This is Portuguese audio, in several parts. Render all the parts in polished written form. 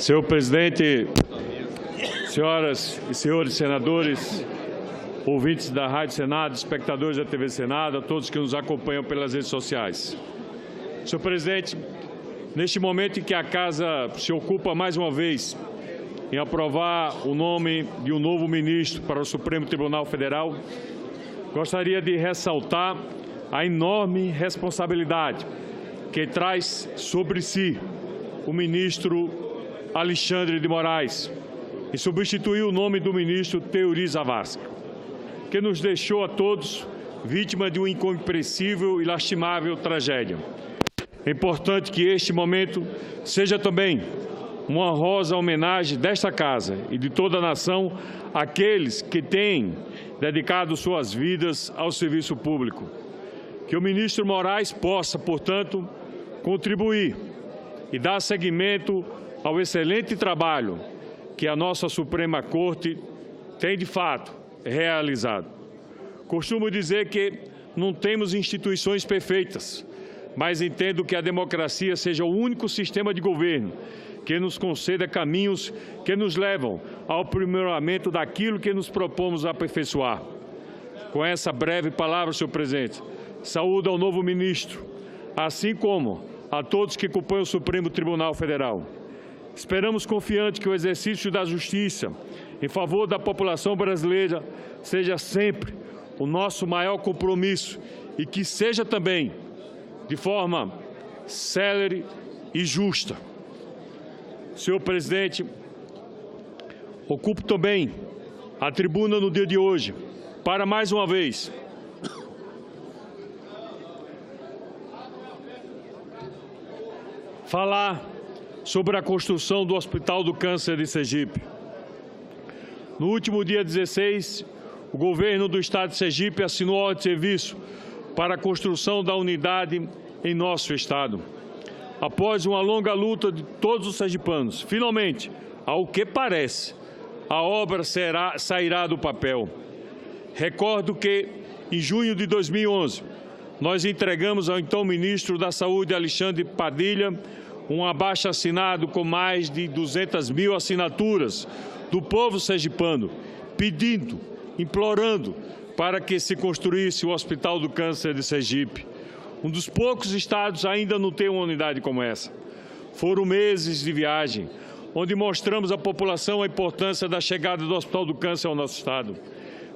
Senhor presidente, senhoras e senhores senadores, ouvintes da Rádio Senado, espectadores da TV Senado, a todos que nos acompanham pelas redes sociais. Senhor presidente, neste momento em que a Casa se ocupa mais uma vez em aprovar o nome de um novo ministro para o Supremo Tribunal Federal, gostaria de ressaltar a enorme responsabilidade que traz sobre si o ministro Alexandre de Moraes e substituir o nome do ministro Teori Zavascki, que nos deixou a todos vítima de uma incompreensível e lastimável tragédia. É importante que este momento seja também uma honrosa homenagem desta Casa e de toda a nação àqueles que têm dedicado suas vidas ao serviço público. Que o ministro Moraes possa, portanto, contribuir e dar seguimento ao excelente trabalho que a nossa Suprema Corte tem, de fato, realizado. Costumo dizer que não temos instituições perfeitas, mas entendo que a democracia seja o único sistema de governo que nos conceda caminhos que nos levam ao aprimoramento daquilo que nos propomos aperfeiçoar. Com essa breve palavra, senhor presidente, saúdo ao novo ministro, assim como a todos que compõem o Supremo Tribunal Federal. Esperamos confiante que o exercício da justiça em favor da população brasileira seja sempre o nosso maior compromisso e que seja também de forma célere e justa. Senhor presidente, ocupo também a tribuna no dia de hoje para, mais uma vez, falar sobre a construção do Hospital do Câncer de Sergipe. No último dia 16, o governo do estado de Sergipe assinou a ordem de serviço para a construção da unidade em nosso estado. Após uma longa luta de todos os sergipanos, finalmente, ao que parece, a obra sairá do papel. Recordo que, em junho de 2011, nós entregamos ao então ministro da Saúde, Alexandre Padilha, um abaixo-assinado com mais de 200 mil assinaturas do povo sergipano, pedindo, implorando para que se construísse o Hospital do Câncer de Sergipe. Um dos poucos estados ainda não tem uma unidade como essa. Foram meses de viagem, onde mostramos à população a importância da chegada do Hospital do Câncer ao nosso estado.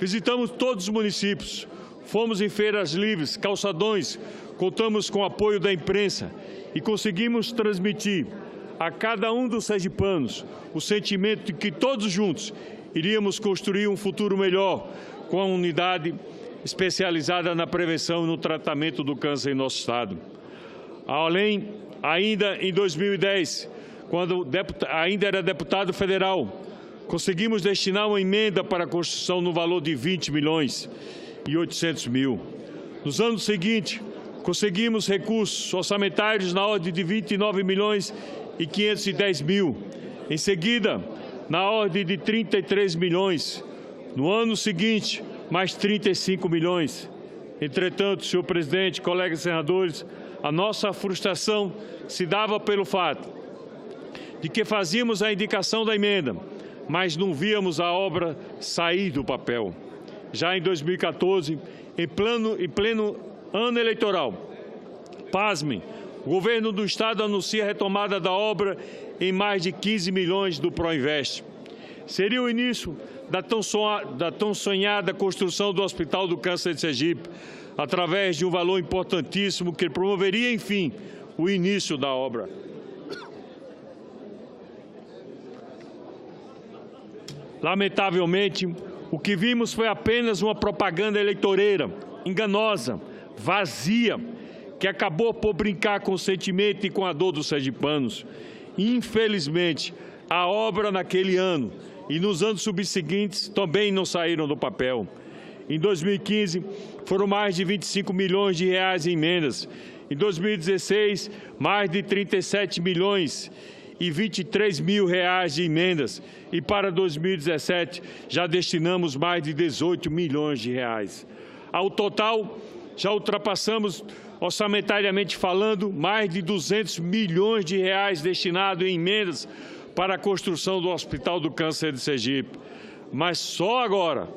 Visitamos todos os municípios, fomos em feiras livres, calçadões, contamos com o apoio da imprensa e conseguimos transmitir a cada um dos sergipanos o sentimento de que todos juntos iríamos construir um futuro melhor com a unidade especializada na prevenção e no tratamento do câncer em nosso estado. Além, ainda em 2010, quando ainda era deputado federal, conseguimos destinar uma emenda para a construção no valor de 20 milhões e 800 mil. Nos anos seguintes, conseguimos recursos orçamentários na ordem de 29 milhões e 510 mil. Em seguida, na ordem de 33 milhões. No ano seguinte, mais 35 milhões. Entretanto, senhor presidente, colegas senadores, a nossa frustração se dava pelo fato de que fazíamos a indicação da emenda, mas não víamos a obra sair do papel. Já em 2014, em pleno ano eleitoral, pasmem, o governo do estado anuncia a retomada da obra em mais de 15 milhões do Proinvest. Seria o início da tão sonhada construção do Hospital do Câncer de Sergipe, através de um valor importantíssimo que promoveria, enfim, o início da obra. Lamentavelmente, o que vimos foi apenas uma propaganda eleitoreira, enganosa, vazia, que acabou por brincar com o sentimento e com a dor dos sergipanos. Infelizmente, a obra naquele ano e nos anos subseguintes também não saíram do papel. Em 2015, foram mais de 25 milhões de reais em emendas. Em 2016, mais de 37 milhões e 23 mil reais de emendas. E para 2017, já destinamos mais de 18 milhões de reais. Ao total, já ultrapassamos, orçamentariamente falando, mais de 200 milhões de reais destinados em emendas para a construção do Hospital do Câncer de Sergipe. Mas só agora,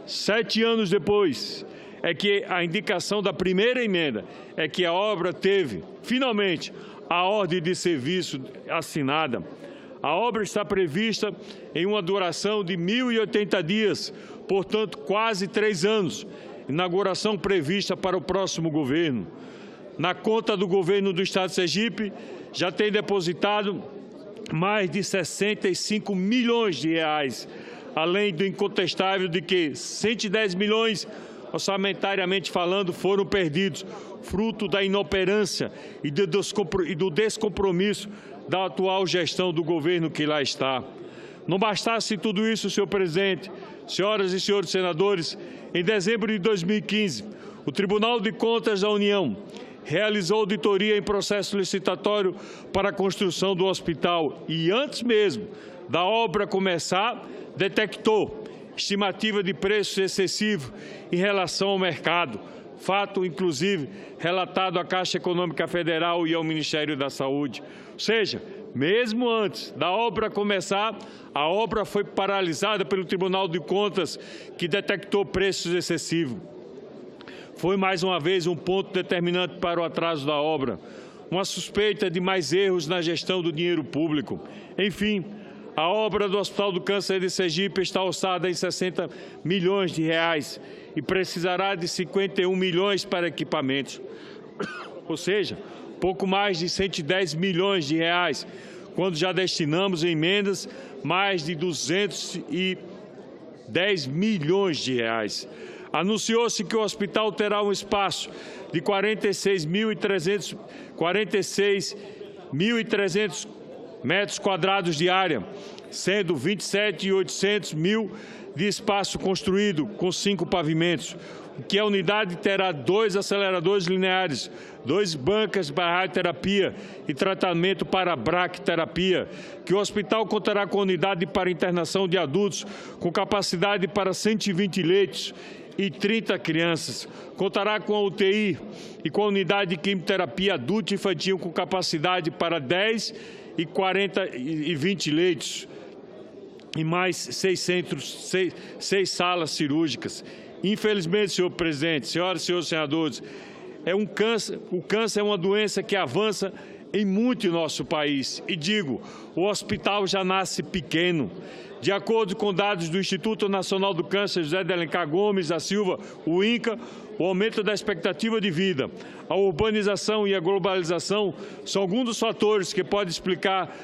7 anos depois, é que a indicação da primeira emenda é que a obra teve, finalmente, a ordem de serviço assinada. A obra está prevista em uma duração de 1.080 dias, portanto, quase 3 anos. Inauguração prevista para o próximo governo. Na conta do governo do Estado de Sergipe, já tem depositado mais de 65 milhões de reais, além do incontestável de que 110 milhões, orçamentariamente falando, foram perdidos, fruto da inoperância e do descompromisso da atual gestão do governo que lá está. Não bastasse tudo isso, senhor presidente, senhoras e senhores senadores, em dezembro de 2015, o Tribunal de Contas da União realizou auditoria em processo licitatório para a construção do hospital e, antes mesmo da obra começar, detectou estimativa de preços excessivos em relação ao mercado, fato, inclusive, relatado à Caixa Econômica Federal e ao Ministério da Saúde. Ou seja, mesmo antes da obra começar, a obra foi paralisada pelo Tribunal de Contas, que detectou preços excessivos. Foi, mais uma vez, um ponto determinante para o atraso da obra, uma suspeita de mais erros na gestão do dinheiro público. Enfim, a obra do Hospital do Câncer de Sergipe está orçada em 60 milhões de reais e precisará de 51 milhões para equipamentos, ou seja, pouco mais de 110 milhões de reais, quando já destinamos em emendas mais de 210 milhões de reais. Anunciou-se que o hospital terá um espaço de 46.300 metros quadrados de área, sendo 27.800 mil de espaço construído com 5 pavimentos, que a unidade terá 2 aceleradores lineares, 2 bancas para radioterapia e tratamento para braquiterapia, que o hospital contará com unidade para internação de adultos com capacidade para 120 leitos e 30 crianças. Contará com a UTI e com a unidade de quimioterapia adulto e infantil com capacidade para 10 e 40 e 20 leitos e mais 6 salas cirúrgicas. Infelizmente, senhor presidente, senhoras e senhores senadores, o câncer é uma doença que avança em muito em nosso país. E digo, o hospital já nasce pequeno. De acordo com dados do Instituto Nacional do Câncer, José de Alencar Gomes da Silva, o INCA, o aumento da expectativa de vida, a urbanização e a globalização são alguns dos fatores que podem explicar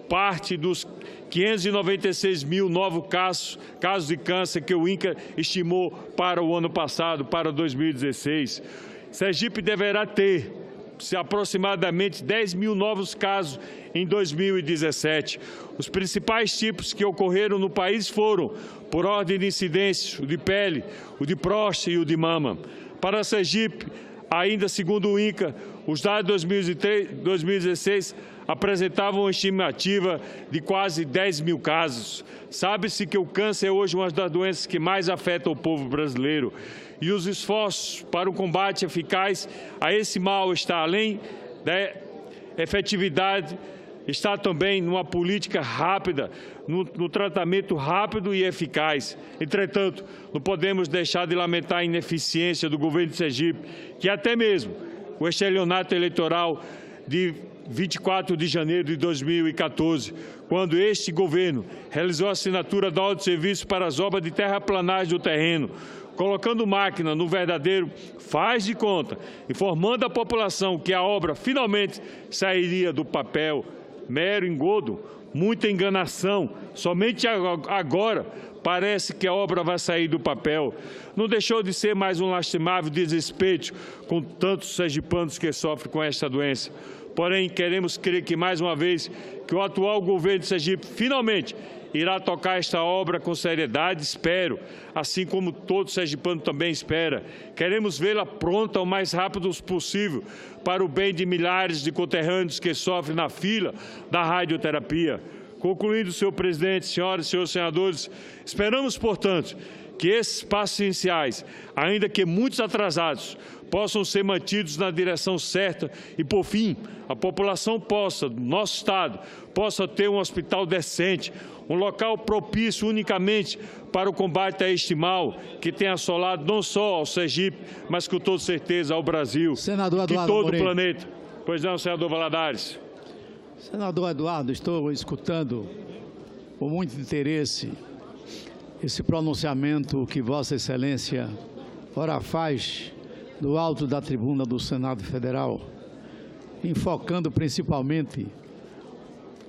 parte dos 596 mil novos casos de câncer que o INCA estimou para o ano passado, para 2016. Sergipe deverá ter aproximadamente 10 mil novos casos em 2017. Os principais tipos que ocorreram no país foram, por ordem de incidência, o de pele, o de próstata e o de mama. Para Sergipe, ainda segundo o INCA, os dados de 2016 apresentavam uma estimativa de quase 10 mil casos. Sabe-se que o câncer é hoje uma das doenças que mais afeta o povo brasileiro. E os esforços para o combate eficaz a esse mal está além da efetividade, está também numa política rápida, no tratamento rápido e eficaz. Entretanto, não podemos deixar de lamentar a ineficiência do governo de Sergipe, que até mesmo o estelionato eleitoral de 24 de janeiro de 2014, quando este governo realizou a assinatura da ordem de serviço para as obras de terraplanagem do terreno, colocando máquina no verdadeiro faz de conta, informando a população que a obra finalmente sairia do papel. Mero engodo, muita enganação. Somente agora parece que a obra vai sair do papel. Não deixou de ser mais um lastimável desrespeito com tantos sergipanos que sofrem com esta doença. Porém, queremos crer que, mais uma vez, que o atual governo de Sergipe finalmente irá tocar esta obra com seriedade, espero, assim como todo sergipano também espera. Queremos vê-la pronta o mais rápido possível para o bem de milhares de conterrâneos que sofrem na fila da radioterapia. Concluindo, senhor presidente, senhoras e senhores senadores, esperamos, portanto, que esses passos iniciais, ainda que muitos atrasados, possam ser mantidos na direção certa e, por fim, a população do nosso Estado, possa ter um hospital decente, um local propício unicamente para o combate a este mal que tem assolado não só ao Sergipe, mas com toda certeza ao Brasil Senador e Eduardo todo Moreira. o planeta. Pois não, senador Valadares. Senador Eduardo, estou escutando com muito interesse esse pronunciamento que Vossa Excelência ora faz do alto da tribuna do Senado Federal, enfocando principalmente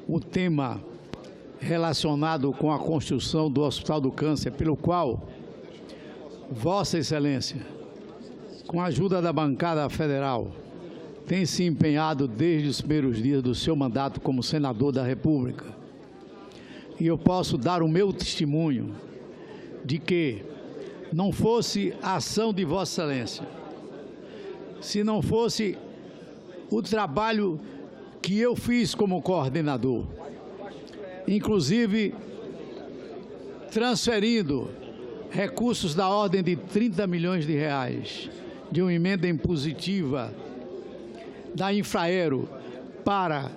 o tema relacionado com a construção do Hospital do Câncer, pelo qual Vossa Excelência, com a ajuda da bancada federal, tem se empenhado desde os primeiros dias do seu mandato como senador da República. E eu posso dar o meu testemunho de que não fosse a ação de Vossa Excelência, se não fosse o trabalho que eu fiz como coordenador, inclusive transferindo recursos da ordem de 30 milhões de reais de uma emenda impositiva da Infraero para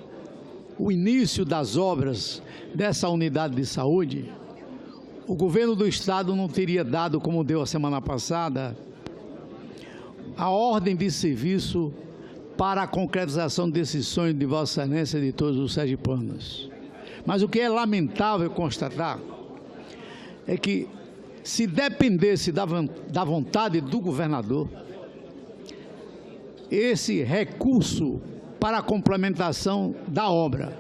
o início das obras dessa unidade de saúde, o governo do Estado não teria dado, como deu a semana passada, a ordem de serviço para a concretização desse sonho de Vossa Excelência e de todos os sergipanos. Mas o que é lamentável constatar é que, se dependesse da vontade do governador, esse recurso para a complementação da obra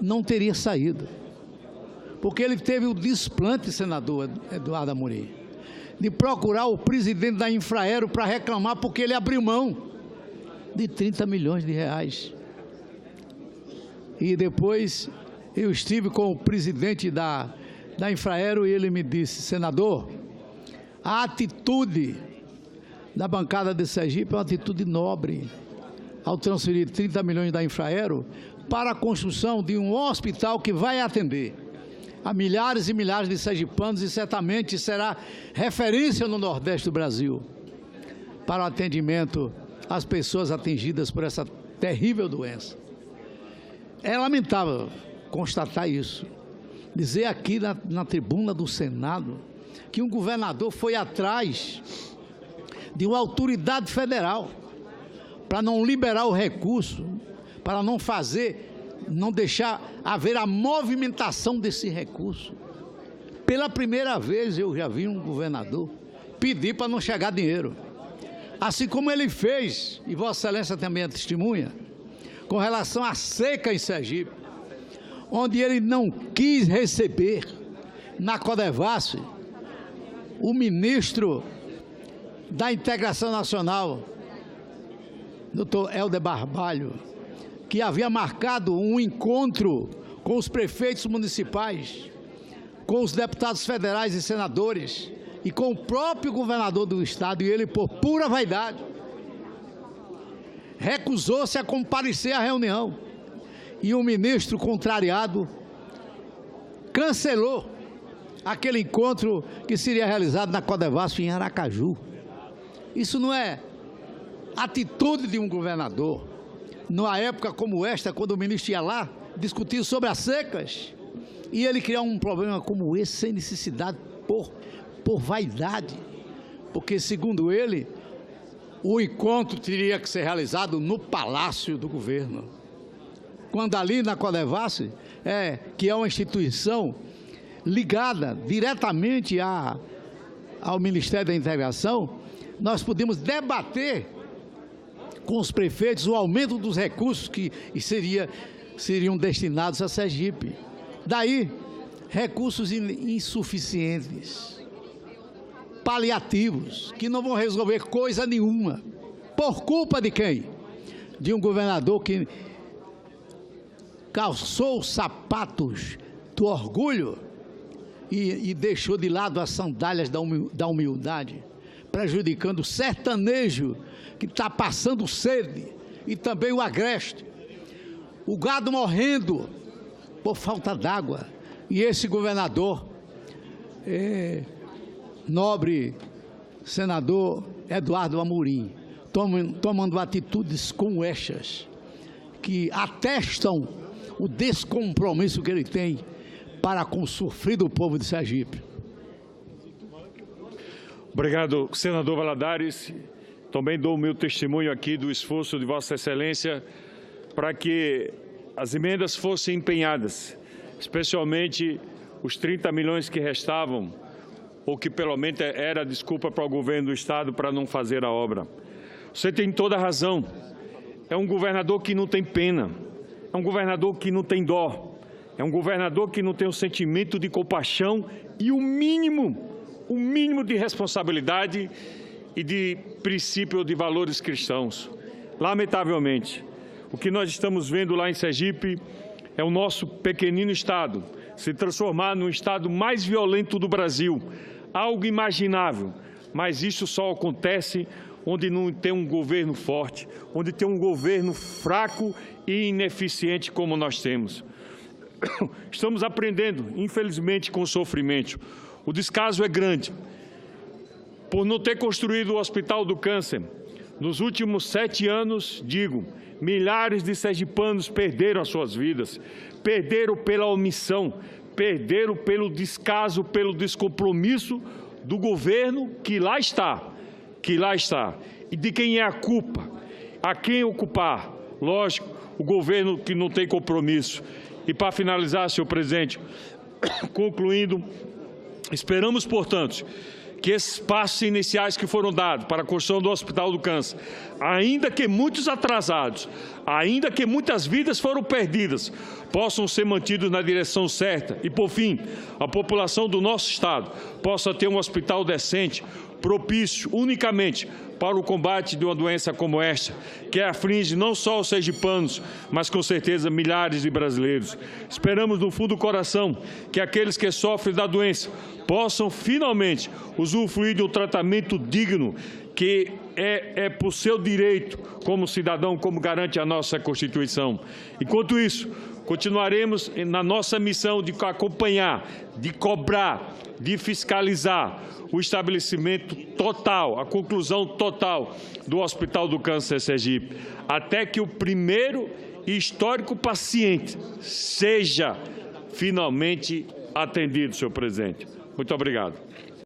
não teria saído. Porque ele teve o desplante, senador Eduardo Amorim, de procurar o presidente da Infraero para reclamar porque ele abriu mão de 30 milhões de reais. E depois eu estive com o presidente da Infraero e ele me disse: senador, a atitude da bancada de Sergipe é uma atitude nobre, ao transferir 30 milhões da Infraero para a construção de um hospital que vai atender a milhares e milhares de sergipanos e certamente será referência no Nordeste do Brasil para o atendimento às pessoas atingidas por essa terrível doença. É lamentável constatar isso, dizer aqui na tribuna do Senado que um governador foi atrás de uma autoridade federal para não liberar o recurso, para não deixar haver a movimentação desse recurso. Pela primeira vez eu já vi um governador pedir para não chegar dinheiro. Assim como ele fez, e Vossa Excelência também é testemunha, com relação à seca em Sergipe, onde ele não quis receber na Codevasf o ministro da Integração Nacional, doutor Helder Barbalho, que havia marcado um encontro com os prefeitos municipais, com os deputados federais e senadores e com o próprio governador do estado, e ele, por pura vaidade, recusou-se a comparecer à reunião. E o ministro, contrariado, cancelou aquele encontro que seria realizado na Codevasf em Aracaju. Isso não é atitude de um governador, numa época como esta, quando o ministro ia lá discutir sobre as secas, e ele criar um problema como esse, sem necessidade, por vaidade, porque, segundo ele, o encontro teria que ser realizado no Palácio do Governo, quando ali na Codevasf, que é uma instituição ligada diretamente ao Ministério da Integração, nós podemos debater com os prefeitos o aumento dos recursos que seriam destinados a Sergipe. Daí, recursos insuficientes, paliativos, que não vão resolver coisa nenhuma. Por culpa de quem? De um governador que calçou os sapatos do orgulho e deixou de lado as sandálias da humildade, prejudicando o sertanejo que está passando sede e também o agreste, o gado morrendo por falta d'água. E esse governador nobre senador Eduardo Amorim, tomando atitudes como estas, que atestam o descompromisso que ele tem para com o sofrido povo de Sergipe. Obrigado, senador Valadares. Também dou o meu testemunho aqui do esforço de Vossa Excelência para que as emendas fossem empenhadas, especialmente os 30 milhões que restavam, ou que pelo menos era desculpa para o governo do Estado para não fazer a obra. Você tem toda a razão. É um governador que não tem pena, é um governador que não tem dó, é um governador que não tem o sentimento de compaixão e o mínimo de responsabilidade e de princípio de valores cristãos. Lamentavelmente, o que nós estamos vendo lá em Sergipe é o nosso pequenino Estado se transformar no Estado mais violento do Brasil. Algo imaginável, mas isso só acontece onde não tem um governo forte, onde tem um governo fraco e ineficiente como nós temos. Estamos aprendendo, infelizmente, com o sofrimento. O descaso é grande. Por não ter construído o Hospital do Câncer, nos últimos 7 anos, milhares de sergipanos perderam as suas vidas, perderam pela omissão, perderam pelo descaso, pelo descompromisso do governo que lá está. E de quem é a culpa? A quem ocupar? Lógico, o governo que não tem compromisso. E para finalizar, senhor presidente, concluindo, esperamos, portanto, que esses passos iniciais que foram dados para a construção do Hospital do Câncer, ainda que muitos atrasados, ainda que muitas vidas foram perdidas, possam ser mantidos na direção certa e, por fim, a população do nosso Estado possa ter um hospital decente, propício unicamente para o combate de uma doença como esta, que aflige não só os sergipanos, mas com certeza milhares de brasileiros. Esperamos do fundo do coração que aqueles que sofrem da doença possam finalmente usufruir de um tratamento digno, que é por seu direito como cidadão, como garante a nossa Constituição. Enquanto isso, continuaremos na nossa missão de acompanhar, de cobrar, de fiscalizar o estabelecimento total, a conclusão total do Hospital do Câncer Sergipe, até que o primeiro e histórico paciente seja finalmente atendido, senhor presidente. Muito obrigado.